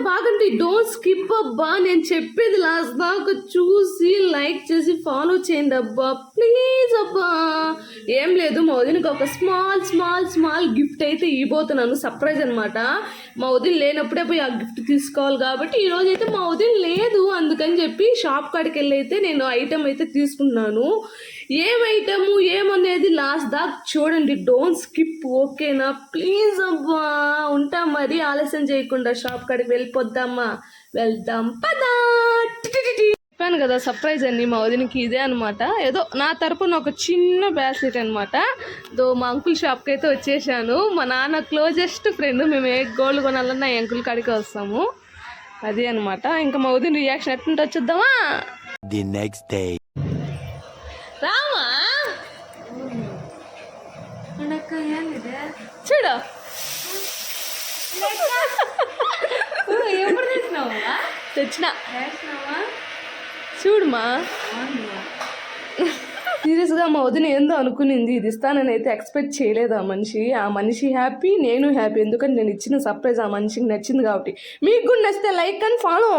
బాగండి, don't skip అబ్బా. నేను చెప్పేది లాస్ట్ దాకా చూసి లైక్ చేసి ఫాలో చేయండి అబ్బా, ప్లీజ్ అబ్బా. ఏం లేదు, మా వదినకి ఒక స్మాల్ స్మాల్ స్మాల్ గిఫ్ట్ అయితే ఇవ్వబోతున్నాను, సర్ప్రైజ్ అనమాట. మా వదిన లేనప్పుడే పోయి ఆ గిఫ్ట్ తీసుకోవాలి కాబట్టి ఈరోజు అయితే మా వదిన లేదు, అందుకని చెప్పి షాప్ కాడికి వెళ్ళి అయితే నేను ఐటెం అయితే తీసుకున్నాను. ఏం ఐటము ఏమనేది లాస్ట్ దాకా చూడండి, డోంట్ స్కిప్, ఓకేనా? ప్లీజ్ అబ్బా. ఉంటాం మరి, ఆలస్యం చేయకుండా షాప్ కాడికి వెళ్ళిపోద్దామా? వెళ్దాం పదా. చెప్పాను కదా సర్ప్రైజ్ అని, మా వదినకి ఇదే అనమాట. ఏదో నా తరపున ఒక చిన్న బ్యాస్లెట్ అనమాట. మా అంకుల్ షాప్కి అయితే వచ్చేసాను. మా నాన్న క్లోజెస్ట్ ఫ్రెండ్, మేము ఏ గోల్డ్ కొనాలన్నా ఈ అంకుల్ కాడికి వస్తాము. అదే అనమాట. ఇంకా మా వదిన రియాక్షన్ ఎట్లుంటే వచ్చేద్దామా? The next day. రామా చూడు, ఎప్పుడు తెచ్చినావా? తెచ్చిన చూడుమా. సీరియస్గా మా వదిన ఏందో అనుకునింది, ఇది ఇస్తానని అయితే ఎక్స్పెక్ట్ చేయలేదు ఆ మనిషి హ్యాపీ, నేను హ్యాపీ. ఎందుకంటే నేను ఇచ్చిన సర్ప్రైజ్ ఆ మనిషికి నచ్చింది కాబట్టి. మీకు కూడా నచ్చితే లైక్ అండ్ ఫాలో.